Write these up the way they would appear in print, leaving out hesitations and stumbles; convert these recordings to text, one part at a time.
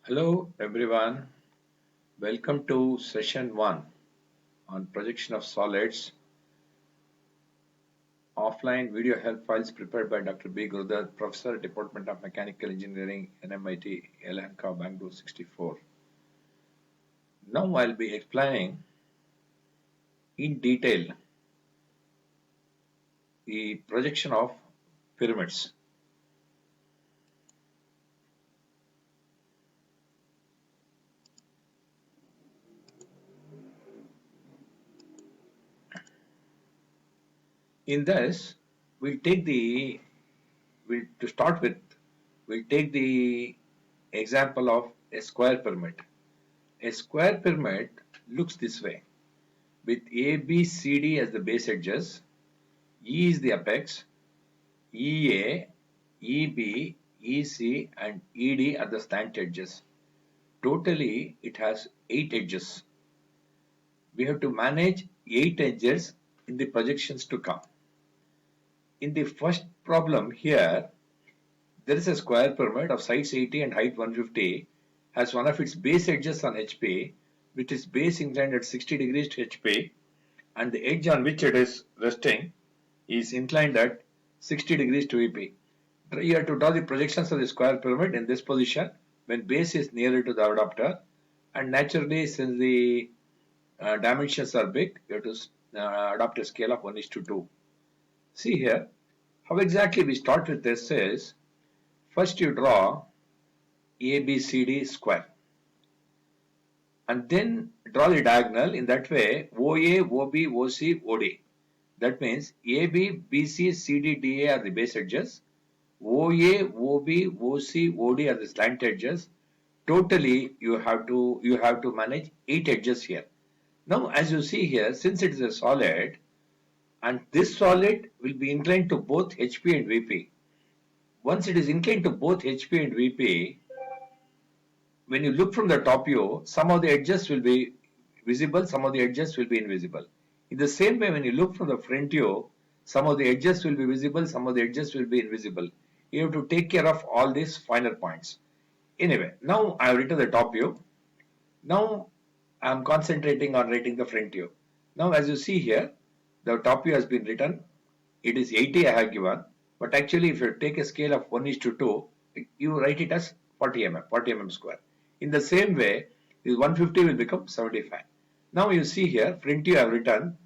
Hello everyone, welcome to session 1 on projection of solids, offline video help files prepared by Dr. B. Gurudar, Professor, Department of Mechanical Engineering, NMIT, Yelahanka, Bangalore 64. Now I'll be explaining in detail the projection of pyramids. In this, we'll take the, to start with, we'll take the example of a square pyramid. A square pyramid looks this way, with A, B, C, D as the base edges, E is the apex, EA, EB, EC and ED are the slant edges. Totally it has 8 edges. We have to manage 8 edges in the projections to come. In the first problem here, there is a square pyramid of sides 80 and height 150, has one of its base edges on HP, with its base inclined at 60 degrees to HP, and the edge on which it is resting is inclined at 60 degrees to VP. You have to draw the projections of the square pyramid in this position when base is nearer to the adapter, and naturally since the dimensions are big, you have to adopt a scale of 1:2. See here, how exactly we start with this is, first you draw ABCD square and then draw the diagonal in that way OA, OB, OC, OD. That means AB, BC, CD, DA are the base edges, OA, OB, OC, OD are the slant edges. Totally you have to manage 8 edges here. Now as you see here, since it is a solid and this solid will be inclined to both HP and VP. Once it is inclined to both HP and VP, when you look from the top view, some of the edges will be visible, some of the edges will be invisible. In the same way, when you look from the front view, some of the edges will be visible, some of the edges will be invisible. You have to take care of all these finer points. Anyway, now I have written the top view. Now I am concentrating on writing the front view. Now as you see here, the top view has been written. It is 80 I have given, but actually if you take a scale of 1:2, you write it as 40 mm, 40 mm square. In the same way, this 150 will become 75. Now you see here, front view I have written,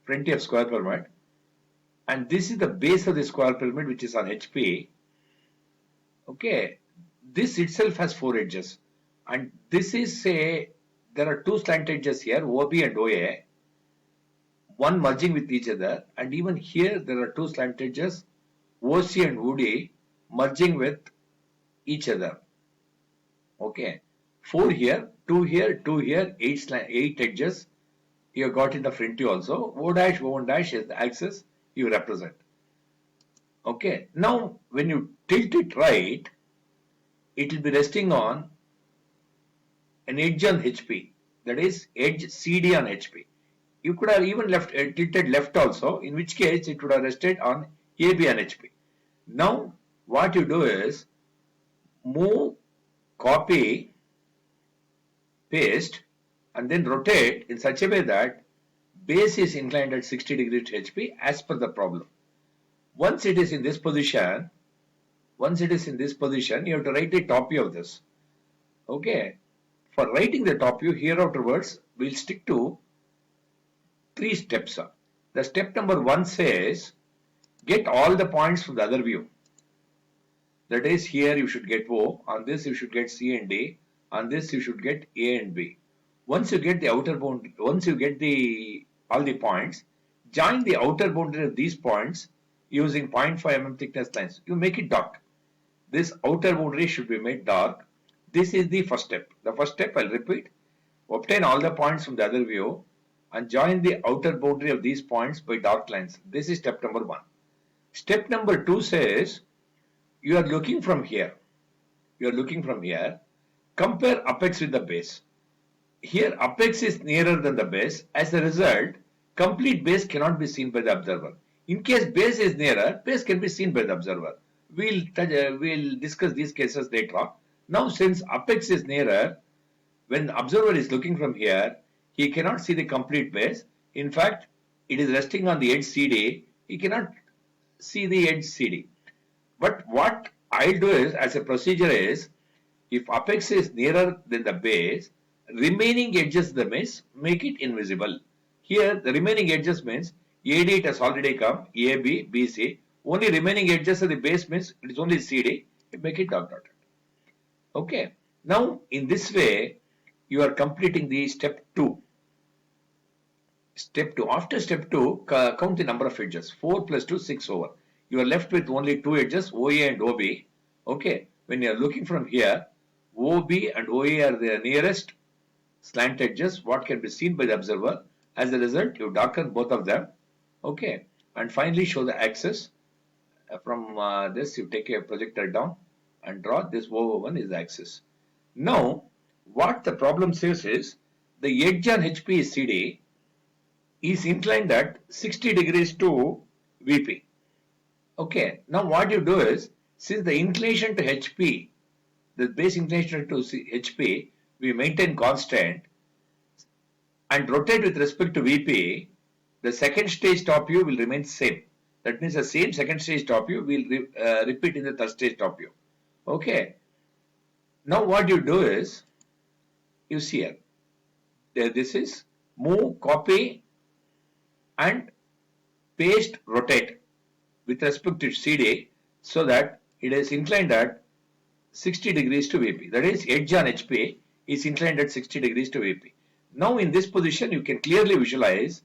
front view of square pyramid, and this is the base of the square pyramid which is on HP. Okay, this itself has 4 edges, and this is say there are 2 slant edges here, OB and OA, one merging with each other, and even here there are 2 slant edges, OC and OD merging with each other. Okay, 4 here, 2 here, 2 here, 8 edges you got in the front view also. O dash, O1 dash is the axis you represent. Okay, now when you tilt it right, it will be resting on an edge on HP, that is edge CD on HP. You could have even left tilted left also, in which case it would have rested on AB on HP. Now what you do is move, copy, paste and then rotate in such a way that base is inclined at 60 degrees to HP as per the problem. Once it is in this position, you have to write the top view of this. Okay, for writing the top view here afterwards, we'll stick to 3 steps. The step number 1 says, get all the points from the other view. That is, here you should get O, on this you should get C and D, on this you should get A and B. Once you get the outer boundary, once you get all the points, join the outer boundary of these points using 0.5 mm thickness lines. You make it dark. This outer boundary should be made dark. This is the first step. The first step, I'll repeat. Obtain all the points from the other view and join the outer boundary of these points by dark lines. This is step number 1. Step number 2 says, you are looking from here. Compare apex with the base. Here apex is nearer than the base. As a result, complete base cannot be seen by the observer. In case base is nearer, base can be seen by the observer. We'll discuss these cases later on. Now since apex is nearer, when the observer is looking from here, he cannot see the complete base. In fact, it is resting on the edge CD. He cannot see the edge CD. But what I'll do is, as a procedure is, if apex is nearer than the base, remaining edges of the base make it invisible. Here, the remaining edges means AD it has already come, AB, BC. Only remaining edges of the base means it is only CD. You make it dot dotted. Okay. Now, in this way, you are completing the step 2. Step 2. After step 2, count the number of edges. 4 plus 2, 6 over. You are left with only 2 edges, OA and OB. Okay. When you are looking from here, OB and OA are the nearest slant edges, what can be seen by the observer. As a result, you darken both of them. Okay. And finally, show the axis. From this, you take a projector down and draw this O1 is the axis. Now, what the problem says is, the edge on HP is CD is inclined at 60 degrees to VP. Okay, now what you do is, since the inclination to HP, the base inclination to HP, we maintain constant and rotate with respect to VP, the second stage top view will remain same. That means the same second stage top view will repeat in the third stage top view. Okay. Now what you do is, you see here, this is move, copy and paste, rotate with respect to CD so that it is inclined at 60 degrees to VP. That is, edge on HP is inclined at 60 degrees to VP. Now in this position, you can clearly visualize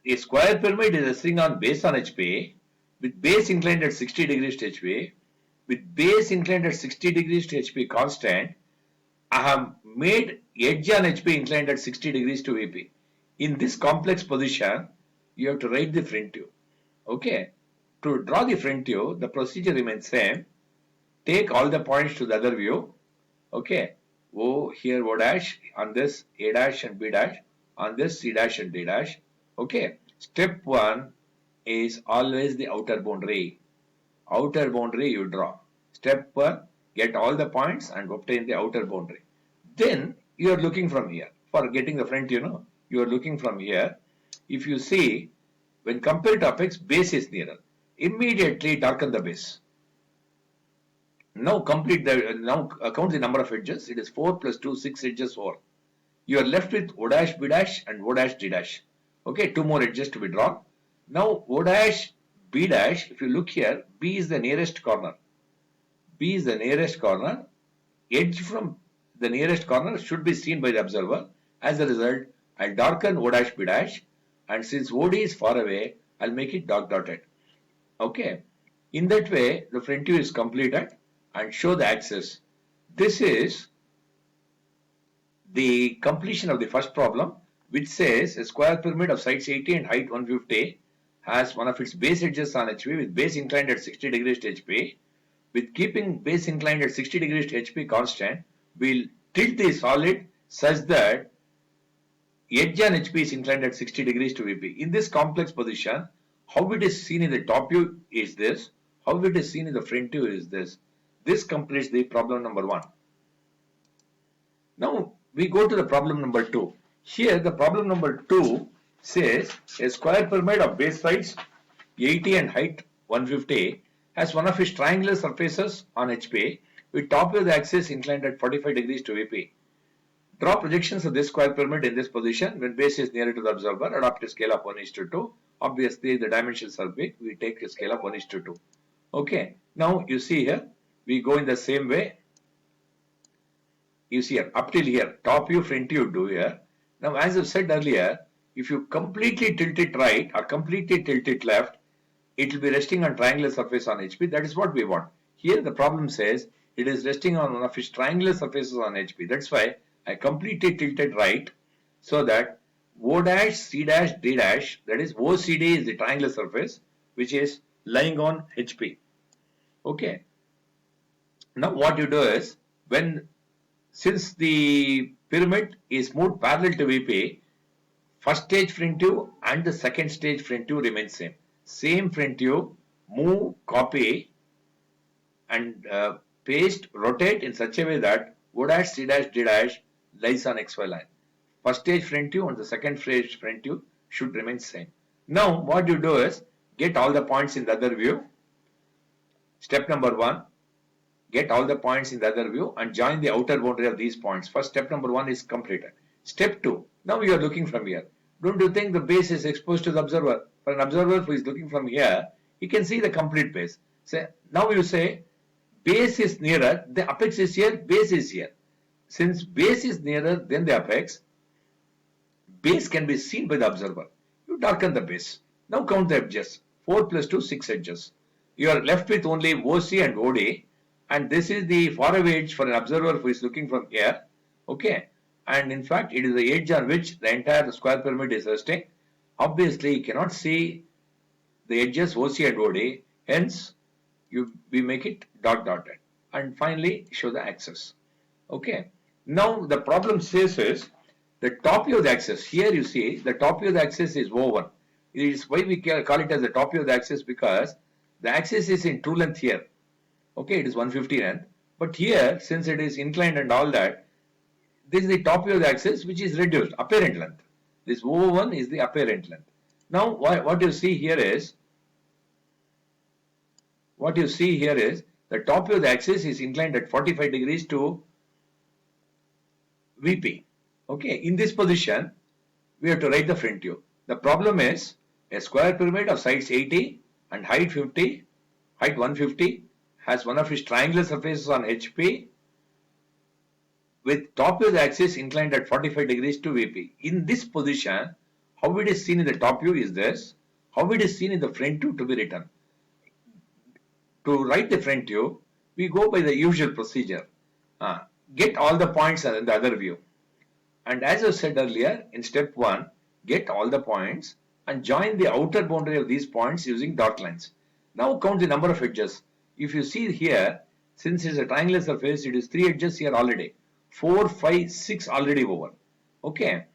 a square pyramid is resting on base on HP with base inclined at 60 degrees to HP. With base inclined at 60 degrees to HP constant, I have made edge on HP inclined at 60 degrees to VP. In this complex position, you have to write the front view. Okay. To draw the front view, the procedure remains same. Take all the points to the other view. Okay. O here O dash, on this A dash and B dash, on this C dash and D dash. Okay. Step 1 is always the outer boundary. Outer boundary you draw. Step 1, get all the points and obtain the outer boundary. Then you are looking from here. For getting the front, you are looking from here. If you see, when compared to apex, base is nearer. Immediately darken the base. Now count the number of edges. It is 4 plus 2, 6 edges over. You are left with O dash, B dash and O dash, D dash. Okay, 2 more edges to be drawn. Now O dash, B dash, if you look here, B is the nearest corner. B is the nearest corner. Edge from the nearest corner should be seen by the observer. As a result, I'll darken O dash, B dash, and since OD is far away, I'll make it dot dotted. Okay. In that way, the front view is completed and show the axis. This is the completion of the first problem, which says a square pyramid of sides 80 and height 150 has one of its base edges on HP with base inclined at 60 degrees to HP. With keeping base inclined at 60 degrees to HP constant, we'll tilt the solid such that edge on HP is inclined at 60 degrees to VP. In this complex position, how it is seen in the top view is this. How it is seen in the front view is this. This completes the problem number 1. Now we go to the problem number 2. Here the problem number 2 says a square pyramid of base sides 80 and height 150 has one of its triangular surfaces on HP with top of the axis inclined at 45 degrees to VP. Draw projections of this square pyramid in this position when base is nearer to the observer. Adopt a scale of 1:2. Obviously, the dimensions are big. We take a scale of 1:2. Okay. Now, you see here, we go in the same way. You see here, up till here, top view, front view do here. Now, as I said earlier, if you completely tilt it right or completely tilt it left, it will be resting on triangular surface on HP. That is what we want. Here, the problem says it is resting on one of its triangular surfaces on HP. That's why I completely tilted right so that O dash, C dash, D dash, that is OCD is the triangular surface which is lying on HP. Okay. Now what you do is, since the pyramid is moved parallel to VP, first stage front view and the second stage front view remain same. Same front view, move, copy and rotate in such a way that O dash, C dash, D dash lies on XY line. First stage front view and the second stage front view should remain same. Now what you do is get all the points in the other view. Step number 1, get all the points in the other view and join the outer boundary of these points. First step number 1 is completed. Step 2, now you are looking from here. Don't you think the base is exposed to the observer? For an observer who is looking from here, he can see the complete base. So now you say base is nearer, the apex is here, base is here. Since base is nearer than the apex, base can be seen by the observer. You darken the base. Now count the edges. 4 plus 2, 6 edges. You are left with only OC and OD, and this is the faraway edge for an observer who is looking from here. Okay, and in fact it is the edge on which the entire square pyramid is resting. Obviously you cannot see the edges OC and OD, hence we make it dotted, and finally show the axis. Okay, now the problem says is the top view of the axis. Here you see the top view of the axis is O1. It is why we call it as the top view of the axis, because the axis is in true length here. Okay, it is 150 length, but here since it is inclined and all that, this is the top view of the axis which is reduced, apparent length. This O1 is the apparent length. Now what you see here is the top view of the axis is inclined at 45 degrees to VP. Okay, in this position we have to write the front view. The problem is a square pyramid of sides 80 and height 150 has one of its triangular surfaces on HP with top view of the axis inclined at 45 degrees to VP. In this position, how it is seen in the top view is this, how it is seen in the front view to be written. To write the front view, we go by the usual procedure. Get all the points in the other view. And as I said earlier, in step 1, get all the points and join the outer boundary of these points using dot lines. Now count the number of edges. If you see here, since it is a triangular surface, it is 3 edges here already. 4, 5, 6 already over. Okay,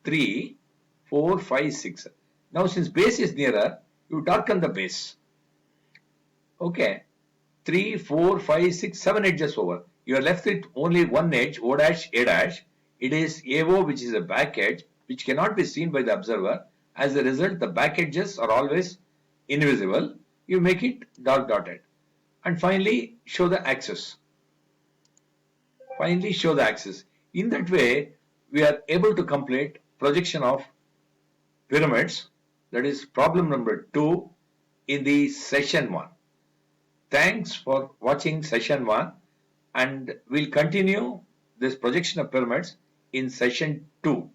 3, 4, 5, 6. Now since base is nearer, you darken the base. Okay, 3, 4, 5, 6, 7 edges over. You are left with only one edge, O dash, A dash. It is AO, which is a back edge, which cannot be seen by the observer. As a result, the back edges are always invisible. You make it dotted. And finally, show the axis. In that way, we are able to complete projection of pyramids. That is problem number 2 in the session 1. Thanks for watching session 1, and we'll continue this projection of pyramids in session 2.